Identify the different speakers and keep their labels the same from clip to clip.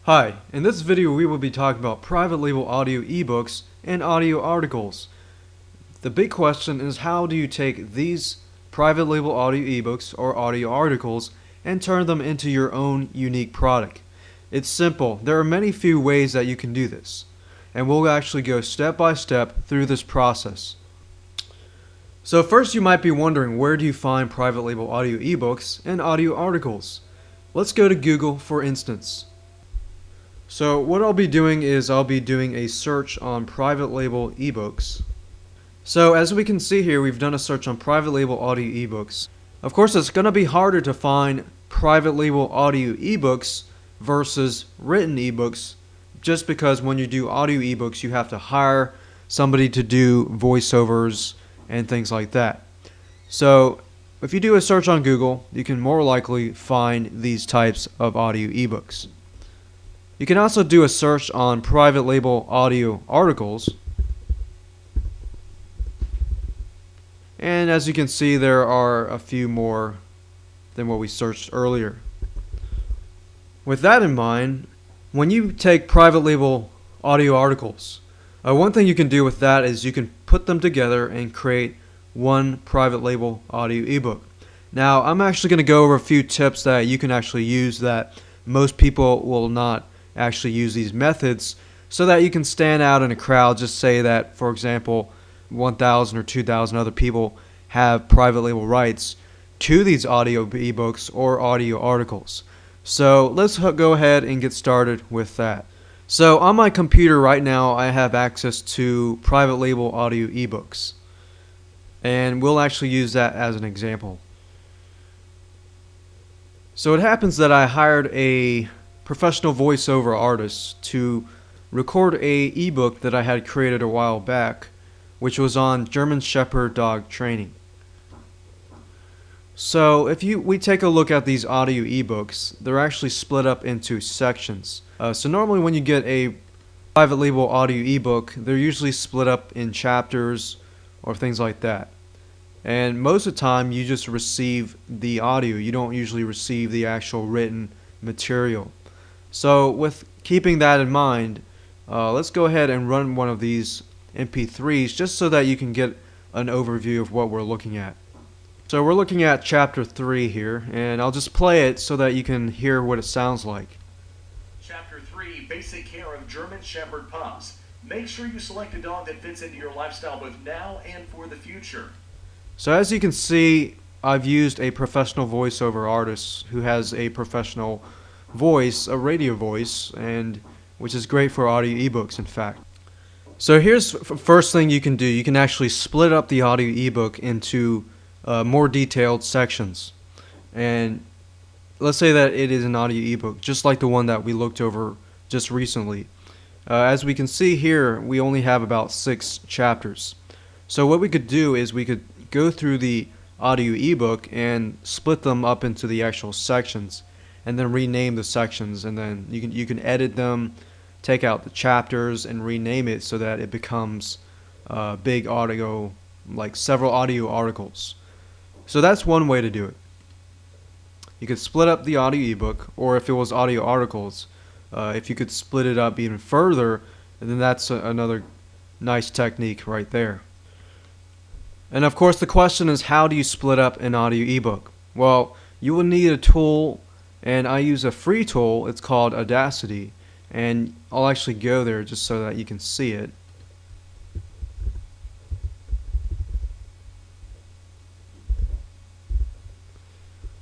Speaker 1: Hi, in this video we will be talking about private label audio ebooks and audio articles. The big question is, how do you take these private label audio ebooks or audio articles and turn them into your own unique product? It's simple. There are many few ways that you can do this, and we'll actually go step by step through this process. So first, you might be wondering, where do you find private label audio ebooks and audio articles? Let's go to Google, for instance. So what I'll be doing is I'll be doing a search on private label ebooks. So as we can see here, we've done a search on private label audio ebooks. Of course, it's going to be harder to find private label audio ebooks versus written ebooks, just because when you do audio ebooks you have to hire somebody to do voiceovers and things like that. So if you do a search on Google, you can more likely find these types of audio ebooks. You can also do a search on private label audio articles, and as you can see, there are a few more than what we searched earlier. With that in mind, when you take private label audio articles, one thing you can do with that is you can put them together and create one private label audio ebook. Now, I'm actually going to go over a few tips that you can actually use that most people will not actually use these methods, so that you can stand out in a crowd. Just say that, for example, 1,000 or 2,000 other people have private label rights to these audio ebooks or audio articles. So let's go ahead and get started with that. So on my computer right now, I have access to private label audio ebooks, and we'll actually use that as an example. So it happens that I hired a professional voiceover artist to record a ebook that I had created a while back, which was on German Shepherd dog training. So if we take a look at these audio ebooks, they're actually split up into sections. So normally when you get a private label audio ebook, they're usually split up in chapters or things like that. And most of the time you just receive the audio. You don't usually receive the actual written material. So with keeping that in mind, let's go ahead and run one of these MP3s just so that you can get an overview of what we're looking at. So we're looking at chapter 3 here, and I'll just play it so that you can hear what it sounds like.
Speaker 2: Chapter 3, Basic Care of German Shepherd Pups. Make sure you select a dog that fits into your lifestyle both now and for the future.
Speaker 1: So as you can see, I've used a professional voiceover artist who has a professional voice, a radio voice, and which is great for audio ebooks, in fact. So here's first thing you can do. You can actually split up the audio ebook into more detailed sections. And let's say that it is an audio ebook, just like the one that we looked over just recently. As we can see here, we only have about 6 chapters. So what we could do is we could go through the audio ebook and split them up into the actual sections, and then rename the sections, and then you can edit them, take out the chapters, and rename it so that it becomes big audio, like several audio articles. So that's one way to do it. You could split up the audio ebook, or if it was audio articles, if you could split it up even further, then that's another nice technique right there. And of course the question is, how do you split up an audio ebook? Well, you will need a tool, and I use a free tool. It's called Audacity, and I'll actually go there just so that you can see it.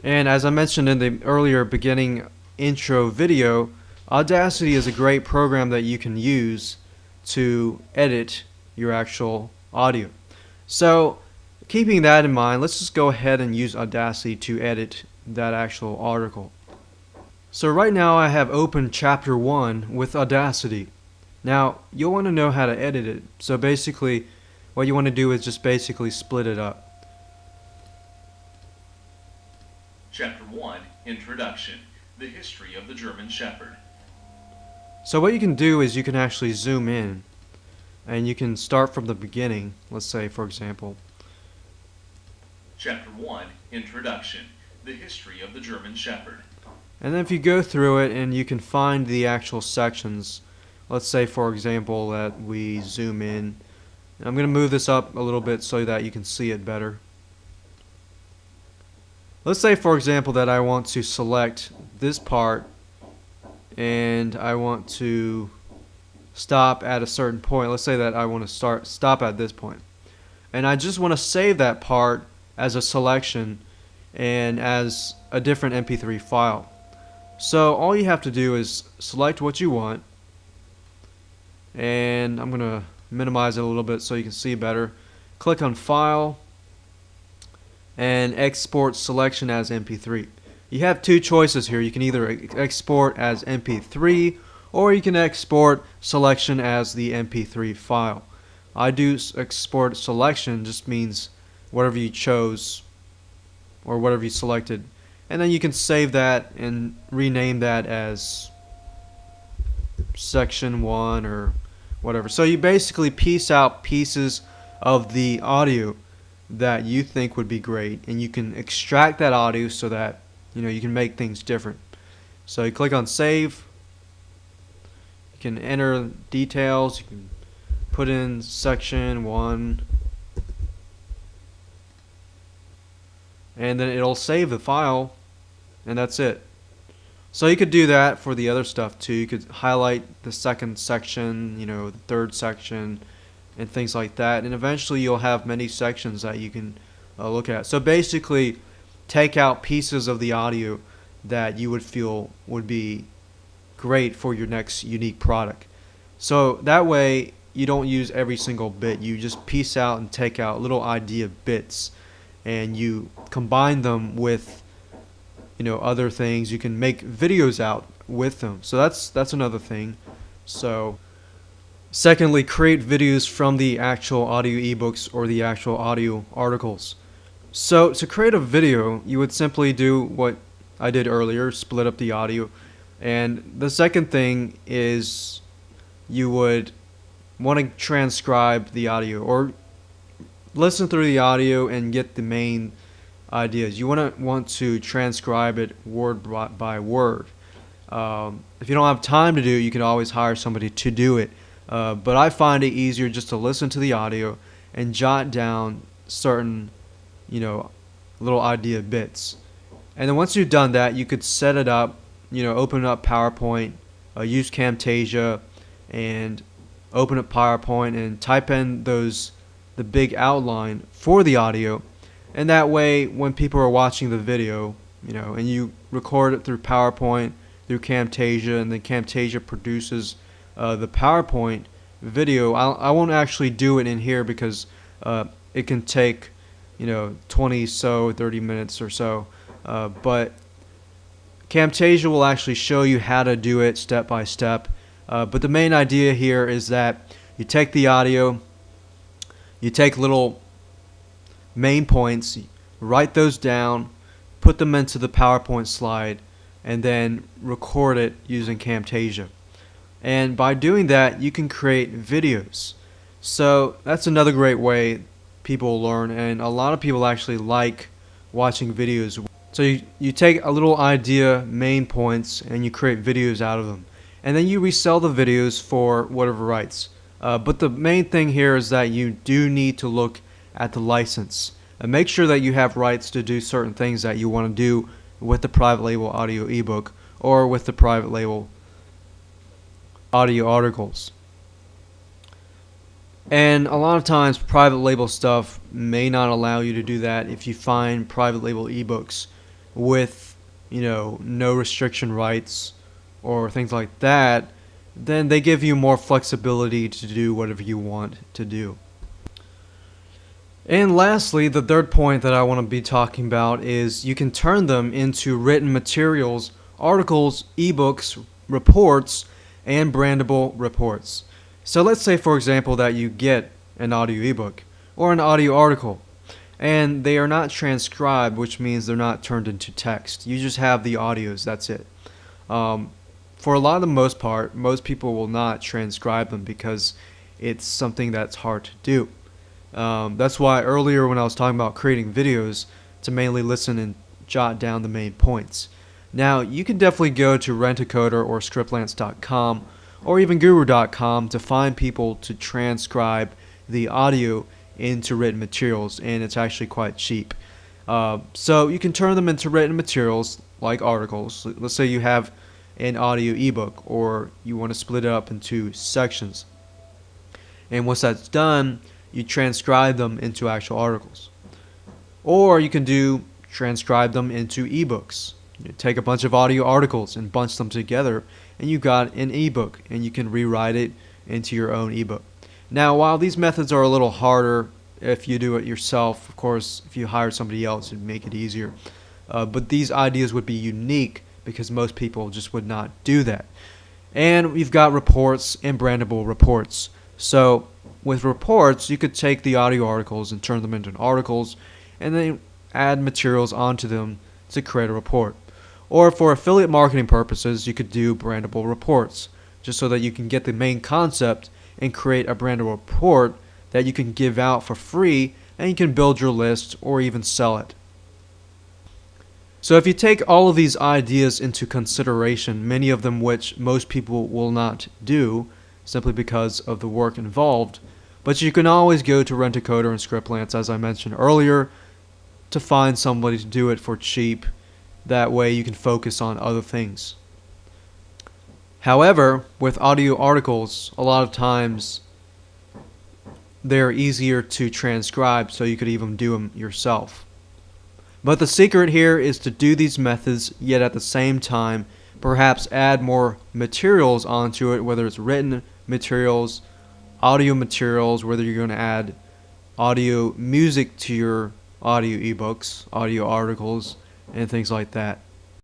Speaker 1: And as I mentioned in the earlier beginning intro video, Audacity is a great program that you can use to edit your actual audio. So keeping that in mind, let's just go ahead and use Audacity to edit that actual article. So right now I have opened chapter 1 with Audacity. Now you'll want to know how to edit it. So basically what you want to do is just basically split it up.
Speaker 2: Chapter 1, Introduction, the history of the German Shepherd.
Speaker 1: So what you can do is you can actually zoom in, and you can start from the beginning. Let's say, for example,
Speaker 2: Chapter 1, Introduction, the history of the German Shepherd.
Speaker 1: And then if you go through it and you can find the actual sections, let's say for example that we zoom in. I'm going to move this up a little bit so that you can see it better. Let's say for example that I want to select this part and I want to stop at a certain point. Let's say that I want to stop at this point. And I just want to save that part as a selection and as a different MP3 file. So all you have to do is select what you want, and I'm going to minimize it a little bit so you can see better. Click on File and Export Selection as MP3. You have two choices here. You can either export as MP3 or you can export selection as the MP3 file. I do export selection, just means whatever you chose or whatever you selected, and then you can save that and rename that as section 1 or whatever. So you basically piece out pieces of the audio that you think would be great, and you can extract that audio so that you can make things different. So you click on save, you can enter details, you can put in section 1, and then it'll save the file, and that's it. So you could do that for the other stuff too. You could highlight the second section, the third section, and things like that, and eventually you'll have many sections that you can look at. So basically take out pieces of the audio that you would feel would be great for your next unique product. So that way you don't use every single bit. You just piece out and take out little idea bits, and you combine them with other things. You can make videos out with them. So that's another thing. So secondly, create videos from the actual audio ebooks or the actual audio articles. So to create a video, you would simply do what I did earlier, split up the audio. And the second thing is you would want to transcribe the audio or listen through the audio and get the main ideas. You want to transcribe it word by word. If you don't have time to do it, you can always hire somebody to do it. But I find it easier just to listen to the audio and jot down certain, little idea bits. And then once you've done that, you could set it up, open up PowerPoint, use Camtasia, and open up PowerPoint and type in the big outline for the audio. And that way, when people are watching the video, and you record it through PowerPoint, through Camtasia, and then Camtasia produces the PowerPoint video. I won't actually do it in here because it can take 30 minutes or so, but Camtasia will actually show you how to do it step by step. But the main idea here is that you take the audio, you take little main points, write those down, put them into the PowerPoint slide, and then record it using Camtasia. And by doing that, you can create videos. So that's another great way people learn, and a lot of people actually like watching videos. So you take a little idea, main points, and you create videos out of them. And then you resell the videos for whatever rights. But the main thing here is that you do need to look at the license and make sure that you have rights to do certain things that you want to do with the private label audio ebook or with the private label audio articles. And a lot of times private label stuff may not allow you to do that. If you find private label ebooks with no restriction rights or things like that, then they give you more flexibility to do whatever you want to do. And lastly, the third point that I want to be talking about is you can turn them into written materials, articles, ebooks, reports, and brandable reports. So let's say, for example, that you get an audio ebook or an audio article, and they are not transcribed, which means they're not turned into text. You just have the audios, that's it. For a lot of the most part, most people will not transcribe them because it's something that's hard to do. That's why earlier when I was talking about creating videos, to mainly listen and jot down the main points. Now, you can definitely go to Rent-A-Coder or Scriptlance.com or even Guru.com to find people to transcribe the audio into written materials, and it's actually quite cheap. So you can turn them into written materials like articles. Let's say you have an audio ebook, or you want to split it up into sections. And once that's done, you transcribe them into actual articles. Or you can transcribe them into ebooks. You take a bunch of audio articles and bunch them together, and you got an ebook, and you can rewrite it into your own ebook. Now, while these methods are a little harder if you do it yourself, of course, if you hire somebody else, it'd make it easier. But these ideas would be unique because most people just would not do that. And we've got reports and brandable reports. So with reports, you could take the audio articles and turn them into articles, and then add materials onto them to create a report. Or for affiliate marketing purposes, you could do brandable reports, just so that you can get the main concept and create a brandable report that you can give out for free, and you can build your list or even sell it. So if you take all of these ideas into consideration, many of them which most people will not do simply because of the work involved, but you can always go to Rent-A-Coder and Scriptlance, as I mentioned earlier, to find somebody to do it for cheap. That way you can focus on other things. However, with audio articles, a lot of times they're easier to transcribe, so you could even do them yourself. But the secret here is to do these methods, yet at the same time perhaps add more materials onto it, whether it's written materials, audio materials, whether you're going to add audio music to your audio ebooks, audio articles, and things like that.